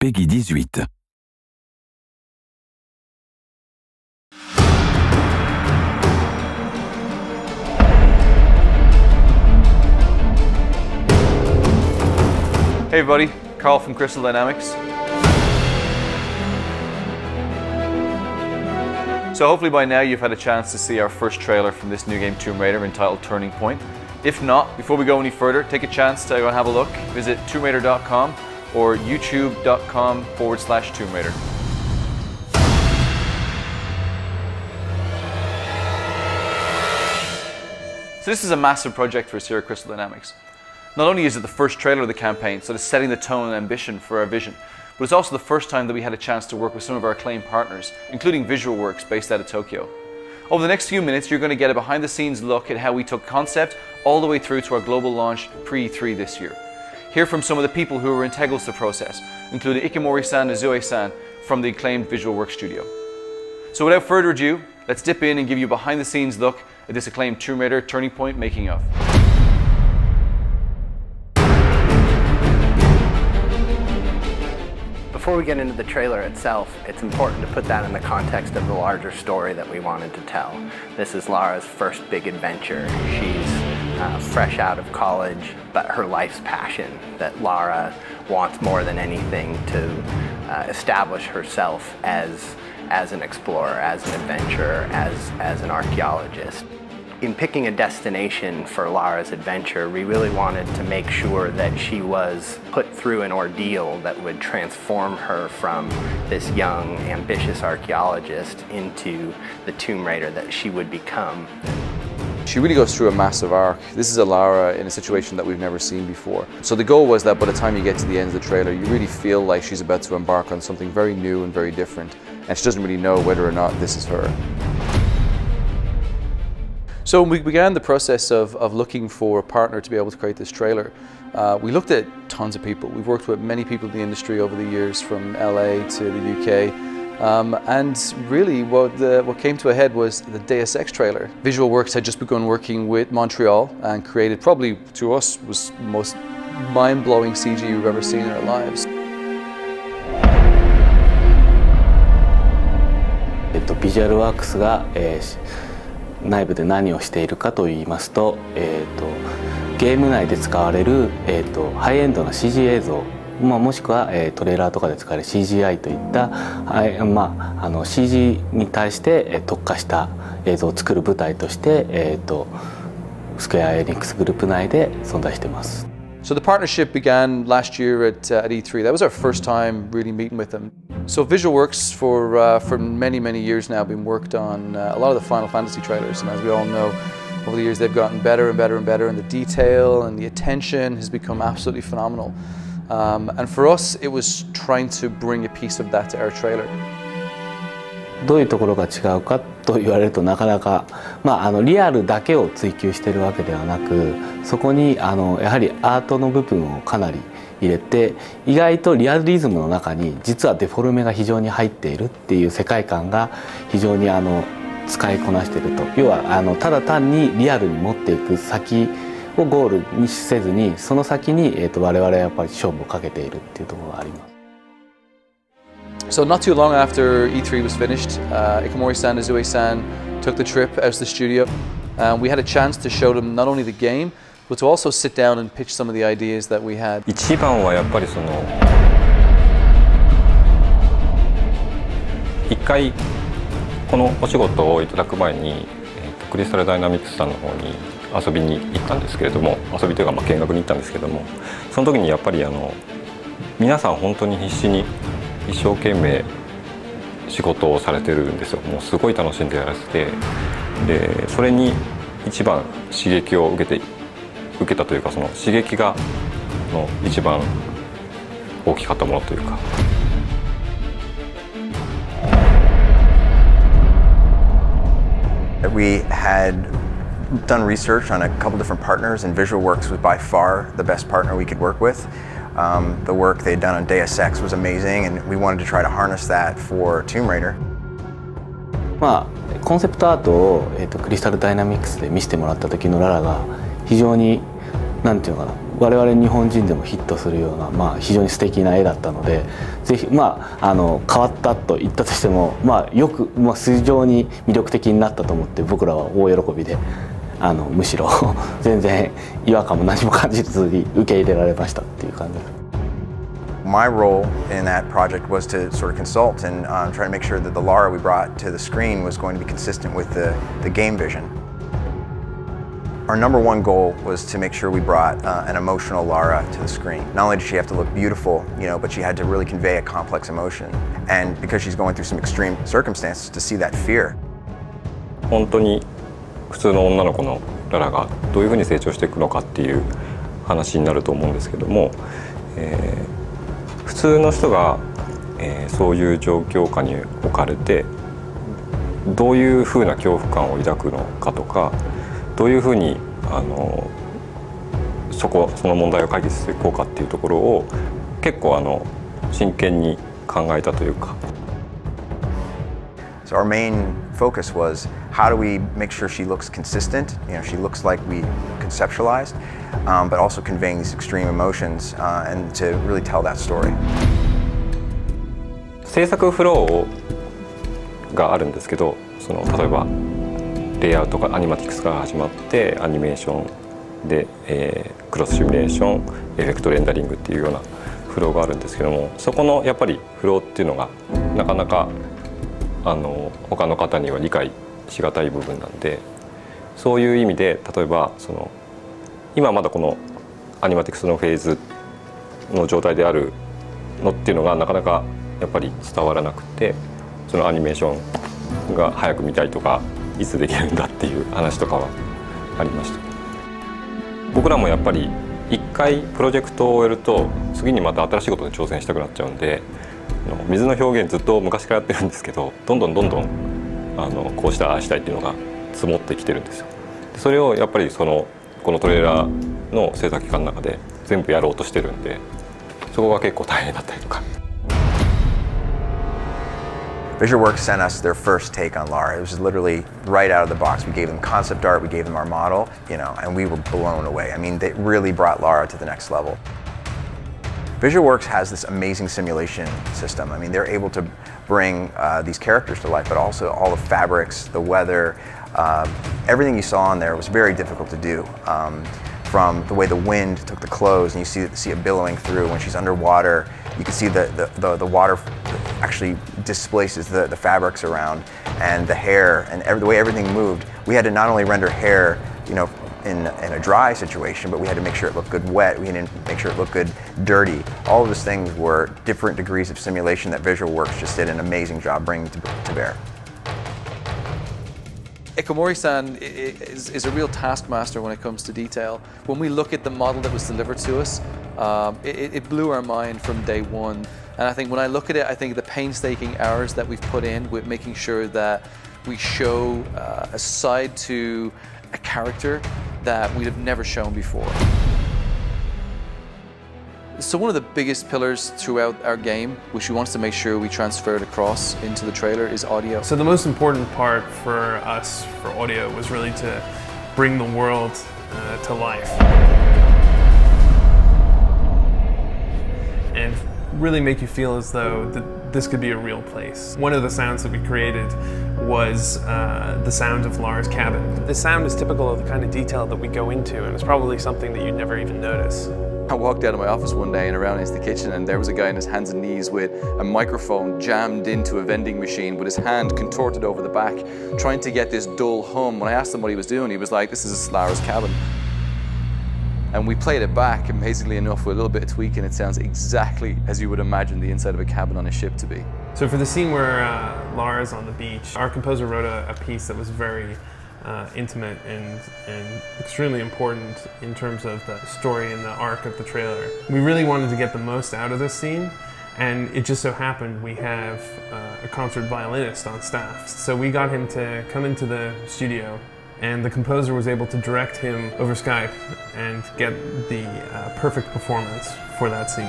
Peggy 18. Hey everybody, Carl from Crystal Dynamics. So hopefully by now you've had a chance to see our first trailer from this new game Tomb Raider entitled Turning Point. If not, before we go any further, take a chance to go and have a look. Visit tombRaider.com or youtube.com/Tomb Raider. So this is a massive project for us here at Crystal Dynamics. Not only is it the first trailer of the campaign, so it's setting the tone and ambition for our vision, but it's also the first time that we had a chance to work with some of our acclaimed partners, including Visual Works based out of Tokyo. Over the next few minutes, you're going to get a behind-the-scenes look at how we took concept all the way through to our global launch pre-E3 this year. Hear from some of the people who were integral to the process, including Ikemori-san and Zoe-san from the acclaimed Visual Works studio. So without further ado, let's dip in and give you a behind-the-scenes look at this acclaimed Tomb Raider Turning Point making of. Before we get into the trailer itself, it's important to put that in the context of the larger story that we wanted to tell. This is Lara's first big adventure. She's fresh out of college, but her life's passion, that Lara wants more than anything to establish herself as an explorer, as an adventurer, as an archaeologist. In picking a destination for Lara's adventure, we really wanted to make sure that she was put through an ordeal that would transform her from this young, ambitious archaeologist into the Tomb Raider that she would become. She really goes through a massive arc. This is a Lara in a situation that we've never seen before. So the goal was that by the time you get to the end of the trailer, you really feel like she's about to embark on something very new and very different, and she doesn't really know whether or not this is her. So we began the process of looking for a partner to be able to create this trailer. We looked at tons of people. We've worked with many people in the industry over the years, from LA to the UK. And really what came to a head was the Deus Ex trailer. Visual Works had just begun working with Montreal and created, probably to us, was the most mind-blowing CG we've ever seen in our lives. Visual Works が内部で何をしているかといいますと、ゲーム内で使われる、ハイエンドな CG 映像、もしくは、トレーラーとかで使われる CGI といった、CG に対して、特化した映像を作る舞台として、スクエア・エニックスグループ内で存在しています。So the partnership began last year at E3. That was our first time really meeting with them. So Visual Works for many years now been worked on a lot of the Final Fantasy trailers, and as we all know, over the years they've gotten better and better and better, and the detail and the attention has become absolutely phenomenal. And for us, it was trying to bring a piece of that to our trailer. どういうところが違うかと言われるとなかなか、リアルだけを追求しているわけではなく、そこにやはりアートの部分をかなり入れて、意外とリアリズムの中に実はデフォルメが非常に入っているっていう世界観が非常に使いこなしていると。要はただ単にリアルに持っていく先をゴールにせずに、その先に我々はやっぱり勝負をかけているっていうところがあります。So not too long after E3 was finished, Ikemori-san and Zoe-san took the trip out to the studio. We had a chance to show them not only the game, but to also sit down and pitch some of the ideas that we had. 一番はやっぱり一回このお仕事をいただく前に、クリスタルダイナミクスさんの方に遊びに行ったんですけれども、遊びというか見学に行ったんですけども、その時にやっぱり皆さん本当に必死に一生懸命仕事をされてるんですよ。もうすごい楽しんでやらせて、でそれに一番刺激を受けたというか、その刺激が一番大きかったものというか。We had done research on a couple different partners, and Visual Works was by far the best partner we could work with. The work they'd done on Deus Ex was amazing, and we wanted to try to harness that for Tomb Raider. コンセプトアートを、クリスタルダイナミクスで見せてもらった時のララが非常になんていうのかな、我々日本人でもヒットするような、非常に素敵な絵だったので、ぜひ変わったと言ったとしても、よく、非常に魅力的になったと思って、僕らは大喜びで、むしろ全然違和感も何も感じずに受け入れられましたっていう感じです。My role in that project was to sort of consult and try to make sure that the Lara we brought to the screen was going to be consistent with the game vision. Our number one goal was to make sure we brought an emotional Lara to the screen. Not only did she have to look beautiful, but she had to really convey a complex emotion. And because she's going through some extreme circumstances, to see that fear. 本当に普通の女の子のララがどういうふうに成長していくのかっていう話になると思うんですけども、普通の人が、そういう状況下に置かれてどういうふうな恐怖感を抱くのかとか、どういうふうにその問題を解決していこうかっていうところを結構真剣に考えたというか。So our main focus was how do we make sure she looks consistent, she looks like we conceptualized, but also conveying these extreme emotions and to really tell that story. 制作フローがあるんですけど、例えばレイアウトがアニマティクスから始まってアニメーションで、クロスシミュレーション、エフェクトレンダリングっていうようなフローがあるんですけども、そこのやっぱりフローっていうのがなかなか他の方には理解しがたい部分なんで、そういう意味で例えば今まだこのアニマティクスのフェーズの状態であるのっていうのがなかなかやっぱり伝わらなくて、そのアニメーションが早く見たいとかいつできるんだっていう話とかはありました。僕らもやっぱり一回プロジェクトを終えると次にまた新しいことに挑戦したくなっちゃうんで、水の表現ずっと昔からやってるんですけど、どんどんこうしたああしたいっていうのが積もってきてるんですよ。それをやっぱりこのトレーラーの制作期間の中で全部やろうとしてるんで、そこが結構大変だったりとか。VisualWorks sent us their first take on Lara. It was literally right out of the box. We gave them concept art, we gave them our model, and we were blown away. I mean, they really brought Lara to the next level. VisualWorks has this amazing simulation system. I mean, they're able to bring these characters to life, but also all the fabrics, the weather, everything you saw in there was very difficult to do. From the way the wind took the clothes, and you see it billowing through when she's underwater. You can see the water actually displaces the fabrics around, and the hair, and the way everything moved. We had to not only render hair, in a dry situation, but we had to make sure it looked good wet. We had to make sure it looked good dirty. All of those things were different degrees of simulation that VisualWorks just did an amazing job bringing to bear. Ikamori-san is a real taskmaster when it comes to detail. When we look at the model that was delivered to us, it blew our mind from day one. And I think when I look at it, I think the painstaking hours that we've put in with making sure that we show a side to a character that we'd have never shown before. So one of the biggest pillars throughout our game, which we wanted to make sure we transferred across into the trailer, is audio. So the most important part for us for audio was really to bring the world to life. And really make you feel as though this could be a real place. One of the sounds that we created was the sound of Lara's cabin. The sound is typical of the kind of detail that we go into, and it's probably something that you'd never even notice. I walked out of my office one day and around into the kitchen, and there was a guy on his hands and knees with a microphone jammed into a vending machine with his hand contorted over the back, trying to get this dull hum. When I asked him what he was doing, he was like, "This is Lara's cabin." And we played it back, amazingly enough, with a little bit of tweaking, it sounds exactly as you would imagine the inside of a cabin on a ship to be. So for the scene where Lara's on the beach, our composer wrote a piece that was very intimate and extremely important in terms of the story and the arc of the trailer. We really wanted to get the most out of this scene, and it just so happened we have a concert violinist on staff. So we got him to come into the studio, and the composer was able to direct him over Skype and get the perfect performance for that scene.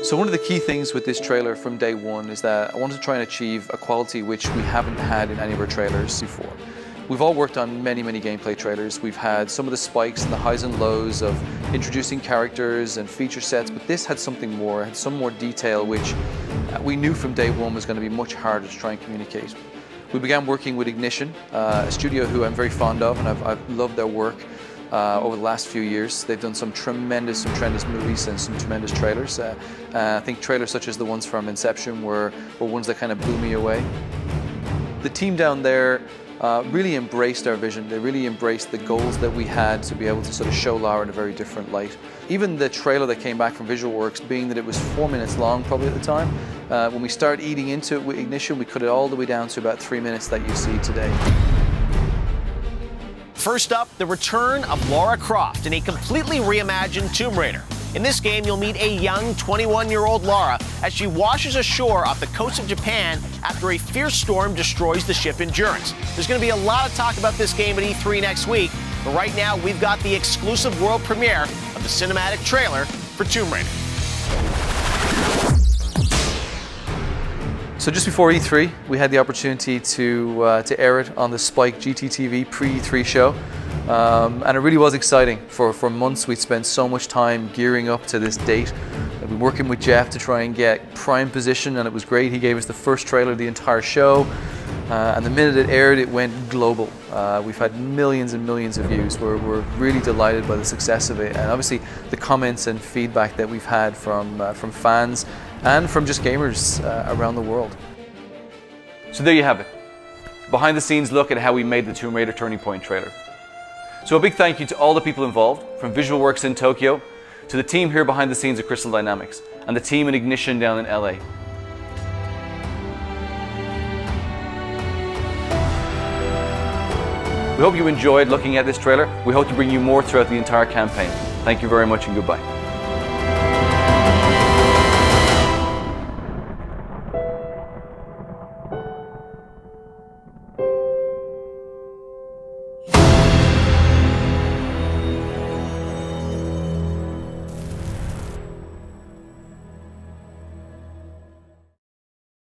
So one of the key things with this trailer from day one is that I wanted to try and achieve a quality which we haven't had in any of our trailers before. We've all worked on many gameplay trailers. We've had some of the spikes and the highs and lows of introducing characters and feature sets, but this had something more, it had some more detail, which we knew from day one was going to be much harder to try and communicate. We began working with Ignition, a studio who I'm very fond of, and I've loved their work over the last few years. They've done some tremendous movies and some tremendous trailers. I think trailers such as the ones from Inception were ones that kind of blew me away. The team down there really embraced our vision. They really embraced the goals that we had to be able to sort of show Lara in a very different light. Even the trailer that came back from Visual Works, being that it was 4 minutes long probably at the time, when we started eating into it with Ignition, we cut it all the way down to about 3 minutes that you see today. First up, the return of Lara Croft in a completely reimagined Tomb Raider. In this game, you'll meet a young 21-year-old Lara as she washes ashore off the coast of Japan after a fierce storm destroys the ship Endurance. There's going to be a lot of talk about this game at E3 next week, but right now we've got the exclusive world premiere of the cinematic trailer for Tomb Raider. So just before E3, we had the opportunity to air it on the Spike GTTV pre-E3 show. And it really was exciting. For months we'd spent so much time gearing up to this date. We've been working with Jeff to try and get prime position, and it was great. He gave us the first trailer of the entire show, and the minute it aired it went global. We've had millions and millions of views. We're really delighted by the success of it, and obviously the comments and feedback that we've had from fans and from just gamers around the world. So there you have it. Behind the scenes look at how we made the Tomb Raider Turning Point trailer. So a big thank you to all the people involved, from Visual Works in Tokyo, to the team here behind the scenes at Crystal Dynamics, and the team in Ignition down in LA. We hope you enjoyed looking at this trailer. We hope to bring you more throughout the entire campaign. Thank you very much and goodbye.